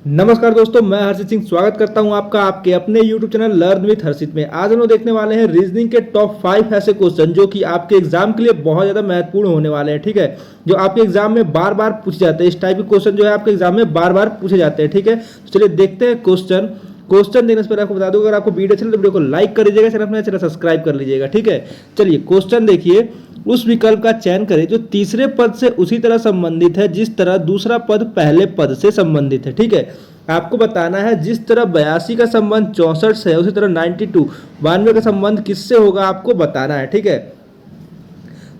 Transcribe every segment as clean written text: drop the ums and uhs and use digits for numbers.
नमस्कार दोस्तों, मैं हर्षित सिंह स्वागत करता हूं आपका आपके अपने YouTube चैनल लर्न विथ हर्षित में। आज हम लोग देखने वाले हैं रीजनिंग के टॉप 5 ऐसे क्वेश्चन जो कि आपके एग्जाम के लिए बहुत ज़्यादा महत्वपूर्ण होने वाले हैं। ठीक है, जो आपके एग्जाम में बार बार पूछे जाते हैं। इस टाइप के क्वेश्चन जो है आपके एग्जाम में बार बार पूछे जाते हैं। ठीक है, तो चलिए देखते हैं क्वेश्चन देने से पहले आपको बता दूं, अगर आपको वीडियो अच्छी लगे तो वीडियो को लाइक कर लीजिएगा, चैनल सब्सक्राइब कर लीजिएगा। ठीक है, चलिए क्वेश्चन देखिए। उस विकल्प का चयन करें जो तीसरे पद से उसी तरह संबंधित है जिस तरह दूसरा पद पहले पद से संबंधित है। ठीक है, आपको बताना है जिस तरह 82 का संबंध 64 से है उसी तरह 92 का संबंध किससे होगा, आपको बताना है। ठीक है,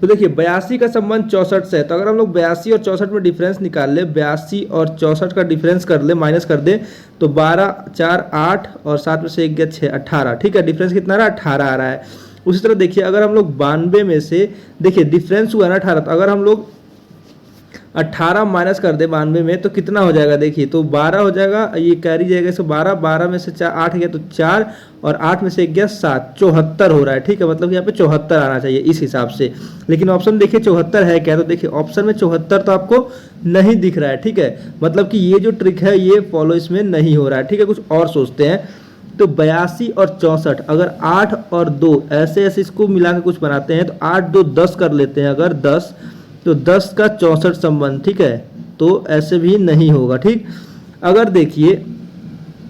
तो देखिए 82 का संबंध 64 से है, तो अगर हम लोग 82 और 64 में डिफरेंस निकाल ले, 82 और 64 का डिफरेंस कर ले, माइनस कर दे, तो 12 4 8 और 7 में से 1 गया 6 18। ठीक है, डिफरेंस कितना रहा, 18 आ रहा है। उसी तरह देखिए अगर हम लोग 92 में से, देखिए डिफरेंस हुआ ना 18, तो अगर हम लोग 18 माइनस कर दे 92 में तो कितना हो जाएगा, देखिए तो 12 हो जाएगा, ये कैरी जाएगा, इसको 12 में से 8 गया तो 4 और 8 में से 1 गया 7, 74 हो रहा है। ठीक है, मतलब कि यहाँ पे 74 आना चाहिए इस हिसाब से। लेकिन ऑप्शन देखिए 74 है क्या, तो देखिए ऑप्शन में 74 तो आपको नहीं दिख रहा है। ठीक है, मतलब कि ये जो ट्रिक है ये फॉलो इसमें नहीं हो रहा है। ठीक है, कुछ और सोचते हैं। तो 82 और 64, अगर 8 और 2 ऐसे ऐसे इसको मिला के कुछ बनाते हैं, तो 8 2 10 कर लेते हैं, अगर 10 तो 10 का 64 संबंध। ठीक है, तो ऐसे भी नहीं होगा। ठीक, अगर देखिए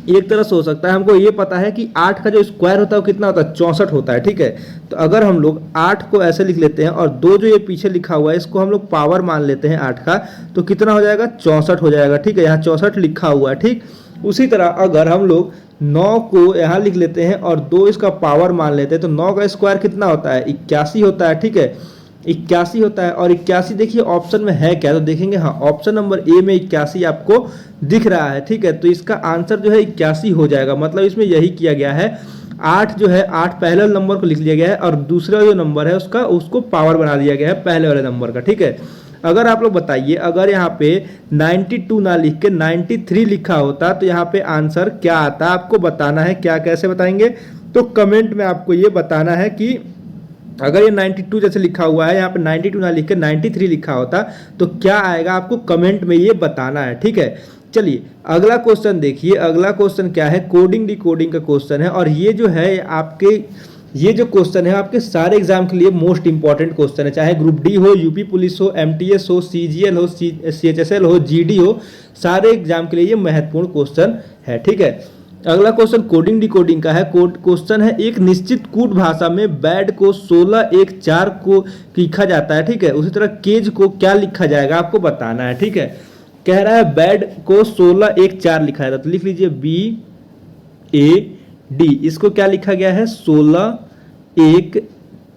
एक तरह से हो सकता है, हमको ये पता है कि 8 का जो स्क्वायर होता है वो कितना होता है, 64 होता है। ठीक है, तो अगर हम लोग 8 को ऐसे लिख लेते हैं और 2 जो ये पीछे लिखा हुआ है इसको हम लोग पावर मान लेते हैं 8 का, तो कितना हो जाएगा, 64 हो जाएगा। ठीक है, यहाँ 64 लिखा हुआ है। ठीक, उसी तरह अगर हम लोग 9 को यहाँ लिख लेते हैं और 2 इसका पावर मान लेते हैं, तो 9 का स्क्वायर कितना होता है, 81 होता है। ठीक है, 81 होता है। और 81 देखिए ऑप्शन में है क्या, तो देखेंगे हाँ ऑप्शन नंबर ए में 81 आपको दिख रहा है। ठीक है, तो इसका आंसर जो है 81 हो जाएगा। मतलब इसमें यही किया गया है, 8 जो है 8 पहले वाले नंबर को लिख लिया गया है और दूसरा जो नंबर है उसको पावर बना दिया गया है पहले वाले नंबर का। ठीक है, अगर आप लोग बताइए अगर यहाँ पे 92 ना लिख के 93 लिखा होता तो यहाँ पे आंसर क्या आता, आपको बताना है। क्या कैसे बताएंगे, तो कमेंट में आपको ये बताना है कि अगर ये 92 जैसे लिखा हुआ है, यहाँ पे 92 ना लिख के 93 लिखा होता तो क्या आएगा, आपको कमेंट में ये बताना है। ठीक है, चलिए अगला क्वेश्चन देखिए। अगला क्वेश्चन क्या है, कोडिंग डिकोडिंग का क्वेश्चन है। और ये जो है आपके, ये जो क्वेश्चन है आपके सारे एग्जाम के लिए मोस्ट इंपॉर्टेंट क्वेश्चन है, चाहे ग्रुप डी हो, यूपी पुलिस हो, एमटीएस हो, सीजीएल हो, सीएचएसएल हो, जीडी हो, सारे एग्जाम के लिए ये महत्वपूर्ण क्वेश्चन है। ठीक है, अगला क्वेश्चन कोडिंग डिकोडिंग का है। क्वेश्चन है, एक निश्चित कूट भाषा में बैड को 16 1 4 को लिखा जाता है। ठीक है, उसी तरह केज को क्या लिखा जाएगा, आपको बताना है। ठीक है, कह रहा है बैड को 16 1 4 लिखा जाता है, तो लिख लीजिए BAD, इसको क्या लिखा गया है, 16 1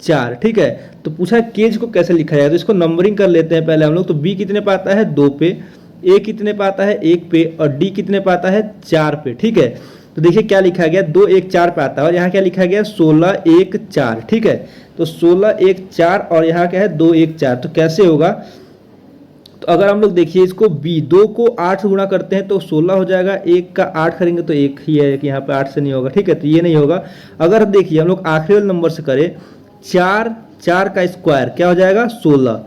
4। ठीक है, तो पूछा है केज को कैसे लिखा जाए, तो इसको नंबरिंग कर लेते हैं पहले हम लोग। तो B कितने पे आता है, 2 पे, A कितने पे आता है, 1 पे, और D कितने पे आता है, 4 पे। ठीक है, तो देखिए क्या लिखा गया, 2 1 4 पे आता है, और यहाँ क्या लिखा गया, 16 1 4। ठीक है, तो 16 1 4 और यहाँ क्या है, 2 1 4, तो कैसे होगा, तो अगर हम लोग देखिए इसको 2 को 8 से गुणा करते हैं तो 16 हो जाएगा, 1 का 8 करेंगे तो 1 ही है कि यहाँ पे 8 से नहीं होगा। ठीक है, तो ये नहीं होगा। अगर देखिए हम लोग आखिरी वाले नंबर से करें, 4 का स्क्वायर क्या हो जाएगा, 16,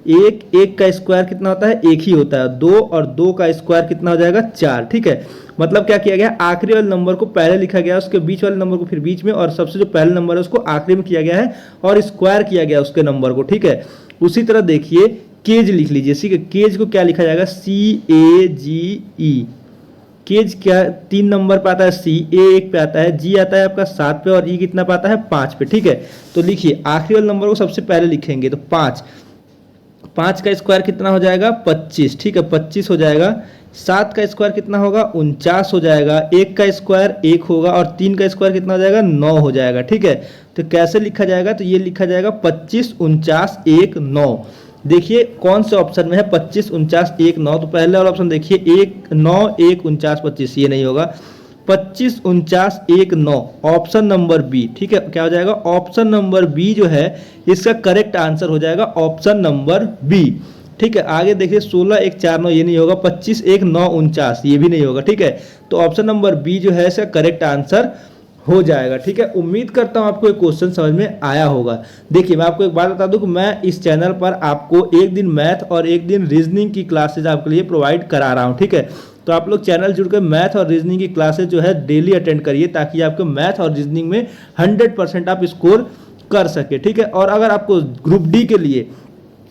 1 का स्क्वायर कितना होता है, 1 ही होता है, 2 और 2 का स्क्वायर कितना हो जाएगा, 4। ठीक है, मतलब क्या किया गया, आखिरी वाले नंबर को पहले लिखा गया, उसके बीच वाले नंबर को फिर बीच में, और सबसे जो पहले नंबर है उसको आखिरी में किया गया है और स्क्वायर किया गया उसके नंबर को। ठीक है, उसी तरह देखिए केज लिख लीजिए। ठीक है, केज को क्या लिखा जाएगा, CAGE। केज क्या 3 नंबर पे आता है, C, A 1 पे आता है, G आता है आपका 7 पे, और E कितना पे आता है, 5 पे। ठीक है, तो लिखिए आखिरी वाले नंबर को सबसे पहले लिखेंगे, तो 5 का स्क्वायर कितना हो जाएगा, 25। ठीक है, 25 हो जाएगा। 7 का स्क्वायर कितना होगा, 49 हो जाएगा। 1 का स्क्वायर 1 होगा, और 3 का स्क्वायर कितना हो जाएगा, 9 हो जाएगा। ठीक है, तो कैसे लिखा जाएगा, तो ये लिखा जाएगा 25 49 1 9। देखिए कौन से ऑप्शन में है 25 49 1 9, तो पहले वाला ऑप्शन देखिए 1 9 1 49 25, ये नहीं होगा, 25 49 1 9, ऑप्शन नंबर बी। ठीक है, क्या हो जाएगा, ऑप्शन नंबर बी जो है इसका करेक्ट आंसर हो जाएगा ऑप्शन नंबर बी। ठीक है, आगे देखिए 16 1 4 9, ये नहीं होगा, 25 1 9 49, ये भी नहीं होगा। ठीक है, तो ऑप्शन नंबर बी जो है इसका करेक्ट आंसर हो जाएगा। ठीक है, उम्मीद करता हूं आपको ये क्वेश्चन समझ में आया होगा। देखिए मैं आपको एक बात बता दूं कि मैं इस चैनल पर आपको एक दिन मैथ और एक दिन रीजनिंग की क्लासेज आपके लिए प्रोवाइड करा रहा हूं। ठीक है, तो आप लोग चैनल जुड़कर मैथ और रीजनिंग की क्लासेज जो है डेली अटेंड करिए, ताकि आपको मैथ और रीजनिंग में 100% आप स्कोर कर सके। ठीक है, और अगर आपको ग्रुप डी के लिए,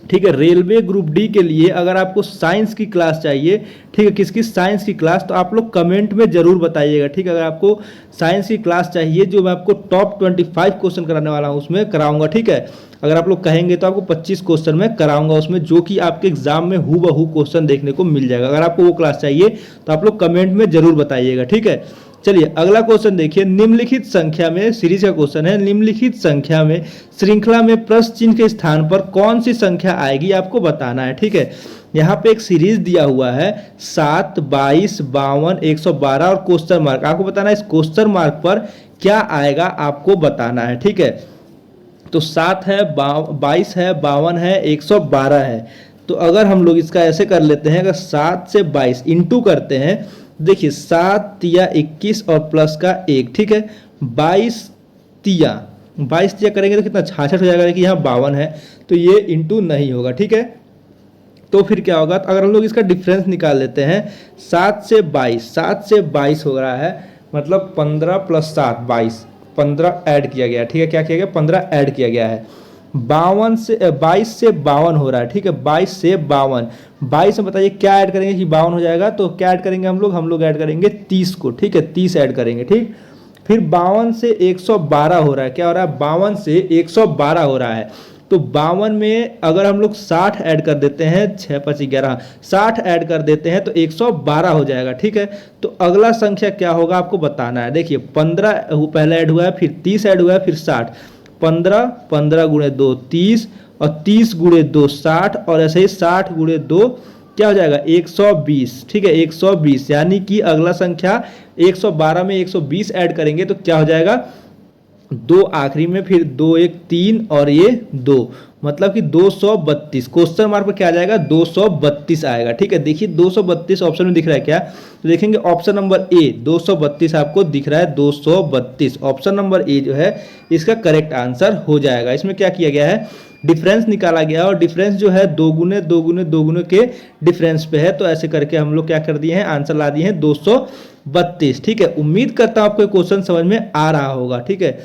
ठीक है, रेलवे ग्रुप डी के लिए अगर आपको साइंस की क्लास चाहिए, ठीक है, किसकी साइंस की क्लास, तो आप लोग कमेंट में जरूर बताइएगा। ठीक है, अगर आपको साइंस की क्लास चाहिए जो मैं आपको टॉप 25 क्वेश्चन कराने वाला हूं उसमें कराऊंगा। ठीक है, अगर आप लोग कहेंगे तो आपको 25 क्वेश्चन में कराऊंगा उसमें, जो कि आपके एग्जाम में हूबहू क्वेश्चन देखने को मिल जाएगा। अगर आपको वो क्लास चाहिए तो आप लोग कमेंट में जरूर बताइएगा। ठीक है, चलिए अगला क्वेश्चन देखिए। निम्नलिखित संख्या में, सीरीज का क्वेश्चन है, निम्नलिखित संख्या में श्रृंखला में प्रश्न चिन्ह के स्थान पर कौन सी संख्या आएगी आपको बताना है। ठीक है, यहाँ पे एक सीरीज दिया हुआ है 7, 22, 52, 112 और क्वेश्चन मार्क। आपको बताना है इस क्वेश्चन मार्क पर क्या आएगा, आपको बताना है। ठीक है, तो 7 है, 22 है, 52 है, 112 है। तो अगर हम लोग इसका ऐसे कर लेते हैं, अगर 7 से 22 इंटू करते हैं, देखिए 7 तिया 21 और प्लस का 1। ठीक है, 22 तिया करेंगे तो कितना 66 हो जाएगा, देखिए यहाँ 52 है तो ये इंटू नहीं होगा। ठीक है, तो फिर क्या होगा, तो अगर हम लोग इसका डिफरेंस निकाल लेते हैं, 7 से 22 हो रहा है, मतलब 15 + 7 22, 15 ऐड किया गया। ठीक है, क्या किया गया, 15 ऐड किया गया है। 22 से 52 हो रहा है। ठीक है, 22 से 52, 22 में बताइए क्या ऐड करेंगे कि 52 हो जाएगा, तो क्या ऐड करेंगे हम लोग ऐड करेंगे 30 को। ठीक है, 30 ऐड करेंगे। ठीक, फिर 52 से 112 हो रहा है, क्या हो रहा है, 52 से 112 हो रहा है। तो 52 में अगर हम लोग 60 ऐड कर देते हैं, 6 × 5 = 11, 60 ऐड कर देते हैं तो 112 हो जाएगा। ठीक है, तो अगला संख्या क्या होगा आपको बताना है। देखिए 15 पहले ऐड हुआ है, फिर 30 ऐड हुआ है, फिर 60, 15 × 2 30 और 30 × 2 60 और ऐसे ही 60 × 2 क्या हो जाएगा, 120। ठीक है, 120, यानी कि अगला संख्या 112 में 120 ऐड करेंगे तो क्या हो जाएगा, 2 आखिरी में, फिर 2 1 3 और ये 2, मतलब कि 232। क्वेश्चन मार्क पर क्या आ जाएगा, 232 आएगा। ठीक है, देखिए 232 ऑप्शन में दिख रहा है क्या, तो देखेंगे ऑप्शन नंबर ए 232 आपको दिख रहा है, 232 ऑप्शन नंबर ए जो है इसका करेक्ट आंसर हो जाएगा। इसमें क्या किया गया है, डिफरेंस निकाला गया और डिफरेंस जो है 2 × 2 × 2 × के डिफरेंस पे है, तो ऐसे करके हम लोग क्या कर दिए हैं, आंसर ला दिए हैं 232। ठीक है, उम्मीद करता हूं आपको क्वेश्चन समझ में आ रहा होगा। ठीक है,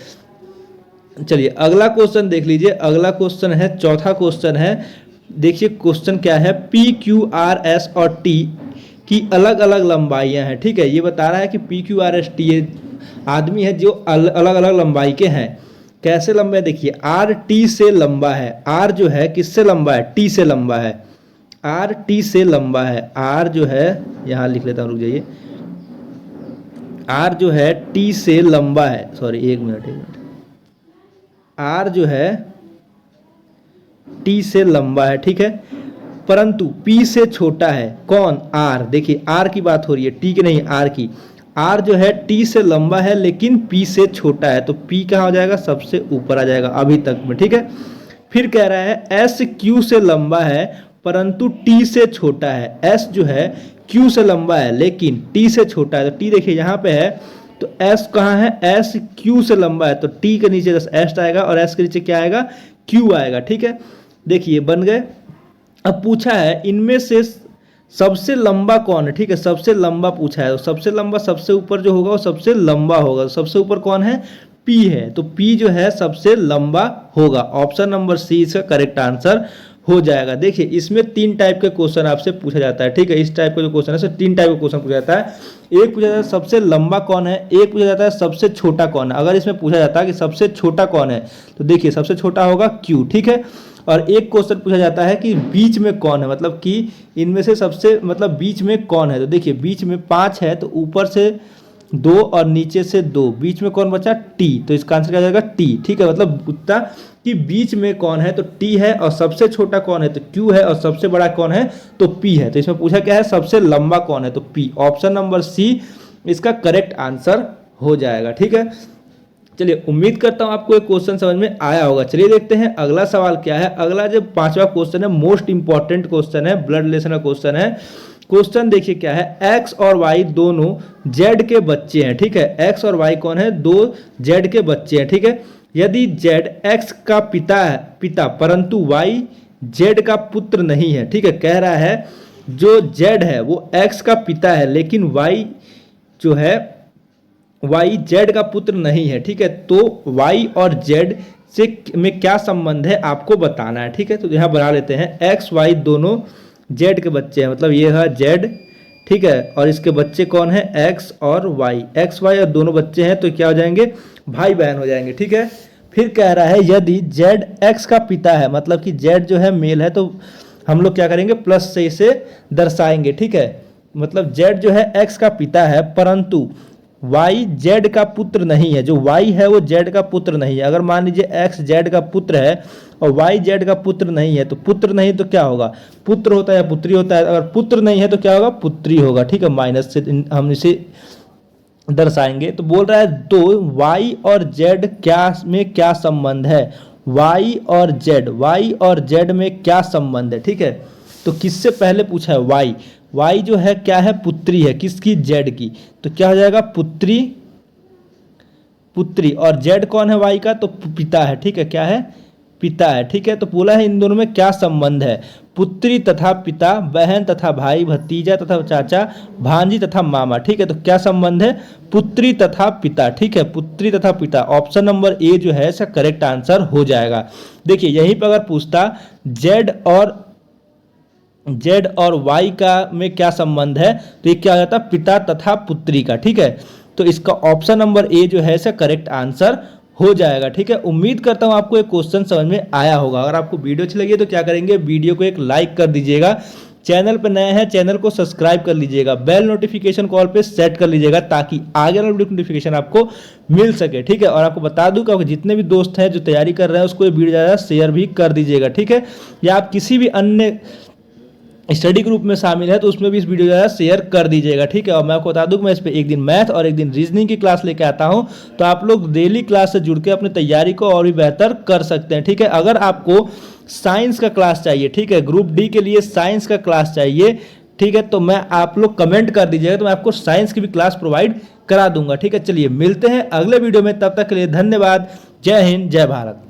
चलिए अगला क्वेश्चन देख लीजिए। अगला क्वेश्चन है, चौथा क्वेश्चन है। देखिए क्वेश्चन क्या है, P, Q, R, S और T की अलग अलग लंबाइयां हैं। ठीक है, ये बता रहा है कि P, Q, R, S, T ये आदमी है जो अलग अलग लंबाई के हैं। कैसे लंबे, देखिए R T से लंबा है। R जो है किससे लंबा है, T से लंबा है। R T से लंबा है। R जो है, यहां लिख लेता हूं, रुक जाइए, R जो है T से लंबा है, सॉरी एक मिनट, R जो है T से लंबा है। ठीक है, परंतु P से छोटा है। कौन, R। देखिए R की बात हो रही है, T की नहीं, R की। R जो है T से लंबा है लेकिन P से छोटा है, तो P कहाँ हो जाएगा, सबसे ऊपर आ जाएगा अभी तक में। ठीक है, फिर कह रहा है S Q से लंबा है परंतु T से छोटा है। S जो है Q से लंबा है लेकिन T से छोटा है, तो T देखिए यहाँ पे है, तो S कहाँ है, S Q से लंबा है, तो T के नीचे S आएगा और S के नीचे क्या आएगा, Q आएगा। ठीक है, देखिए बन गए। अब पूछा है इनमें से सबसे लंबा कौन है। ठीक है, सबसे लंबा पूछा है, तो सबसे लंबा सबसे ऊपर जो होगा वो सबसे लंबा होगा। सबसे ऊपर कौन है, P है, तो P जो है सबसे लंबा होगा। ऑप्शन नंबर सी इसका करेक्ट आंसर हो जाएगा। देखिए इसमें 3 टाइप के क्वेश्चन आपसे पूछा जाता है। ठीक है, इस टाइप का जो क्वेश्चन है सर 3 टाइप का क्वेश्चन पूछा जाता है। एक पूछा जाता है सबसे लंबा कौन है, एक पूछा जाता है सबसे छोटा कौन है। अगर इसमें पूछा जाता है कि सबसे छोटा कौन है, तो देखिए सबसे छोटा होगा Q। ठीक है, और एक क्वेश्चन पूछा जाता है कि बीच में कौन है, मतलब कि इनमें से सबसे, मतलब बीच में कौन है, तो देखिए बीच में 5 है, तो ऊपर से 2 और नीचे से 2, बीच में कौन बचा, T। तो इसका आंसर क्या हो जाएगा, T। ठीक है, मतलब उत्तर कि बीच में कौन है तो T है, और सबसे छोटा कौन है तो Q है, और सबसे बड़ा कौन है तो P है। तो इसमें पूछा क्या है, सबसे लंबा कौन है तो P। ऑप्शन नंबर सी इसका करेक्ट आंसर हो जाएगा। ठीक है, चलिए उम्मीद करता हूं आपको ये क्वेश्चन समझ में आया होगा। चलिए देखते हैं अगला सवाल क्या है। अगला जो 5वां क्वेश्चन है, मोस्ट इंपॉर्टेंट क्वेश्चन है, ब्लड रिलेशन का क्वेश्चन है। क्वेश्चन देखिए क्या है, एक्स और वाई दोनों जेड के बच्चे हैं, ठीक है। एक्स और वाई कौन है, दो जेड के बच्चे हैं, ठीक है। यदि जेड एक्स का पिता परंतु वाई जेड का पुत्र नहीं है, ठीक है। कह रहा है जो जेड है वो एक्स का पिता है, लेकिन वाई जो है वाई जेड का पुत्र नहीं है, ठीक है। तो वाई और जेड से में क्या संबंध है आपको बताना है, ठीक है। तो यहाँ बना लेते हैं, एक्स वाई दोनों जेड के बच्चे हैं, मतलब ये है जेड, ठीक है। और इसके बच्चे कौन है, एक्स और वाई। एक्स वाई और दोनों बच्चे हैं तो क्या हो जाएंगे, भाई बहन हो जाएंगे, ठीक है। फिर कह रहा है यदि जेड एक्स का पिता है, मतलब कि जेड जो है मेल है, तो हम लोग क्या करेंगे, प्लस से इसे दर्शाएंगे, ठीक है। मतलब जेड जो है एक्स का पिता है परंतु वाई जेड का पुत्र नहीं है, जो वाई है वो जेड का पुत्र नहीं है। अगर मान लीजिए एक्स जेड का पुत्र है और वाई जेड का पुत्र नहीं है, तो पुत्र नहीं तो क्या होगा, पुत्र होता है या पुत्री होता है। अगर पुत्र नहीं है तो क्या होगा, पुत्री होगा, ठीक है। माइनस से हम इसे दर्शाएंगे। तो बोल रहा है तो वाई और जेड क्या संबंध है, वाई और जेड में क्या संबंध है, ठीक है। तो किससे पहले पूछा है, वाई जो है क्या है, पुत्री है, किसकी, जेड की। तो क्या हो जाएगा, पुत्री और जेड कौन है वाई का, तो पिता है, ठीक है। क्या है, पिता है, ठीक है। तो बोला है इन दोनों में क्या संबंध है, पुत्री तथा पिता, बहन तथा भाई, भतीजा तथा चाचा, भांजी तथा मामा, ठीक है। तो क्या संबंध है, पुत्री तथा पिता, ठीक है, पुत्री तथा पिता। ऑप्शन नंबर ए जो है इसका करेक्ट आंसर हो जाएगा। देखिए यहीं पर अगर पूछता जेड और वाई का में क्या संबंध है, तो ये क्या हो जाता, पिता तथा पुत्री का, ठीक है। तो इसका ऑप्शन नंबर ए जो है इसका करेक्ट आंसर हो जाएगा, ठीक है। उम्मीद करता हूं आपको एक क्वेश्चन समझ में आया होगा। अगर आपको वीडियो अच्छी लगी तो क्या करेंगे, वीडियो को एक लाइक कर दीजिएगा, चैनल पर नए हैं चैनल को सब्सक्राइब कर लीजिएगा, बेल नोटिफिकेशन कॉल पे सेट कर लीजिएगा ताकि आगे वाला वीडियो नोटिफिकेशन आपको मिल सके, ठीक है। और आपको बता दूं कि जितने भी दोस्त हैं जो तैयारी कर रहे हैं उसको ये वीडियो ज़्यादा शेयर भी कर दीजिएगा, ठीक है। या आप किसी भी अन्य स्टडी ग्रुप में शामिल है तो उसमें भी इस वीडियो ज़्यादा शेयर कर दीजिएगा, ठीक है। और मैं आपको बता दूं कि मैं इस पर एक दिन मैथ और एक दिन रीजनिंग की क्लास लेके आता हूं, तो आप लोग डेली क्लास से जुड़ के अपनी तैयारी को और भी बेहतर कर सकते हैं, ठीक है। अगर आपको साइंस का क्लास चाहिए, ठीक है, ग्रुप डी के लिए साइंस का क्लास चाहिए, ठीक है, तो मैं आप लोग कमेंट कर दीजिएगा, तो मैं आपको साइंस की भी क्लास प्रोवाइड करा दूंगा, ठीक है। चलिए मिलते हैं अगले वीडियो में, तब तक के लिए धन्यवाद। जय हिंद, जय भारत।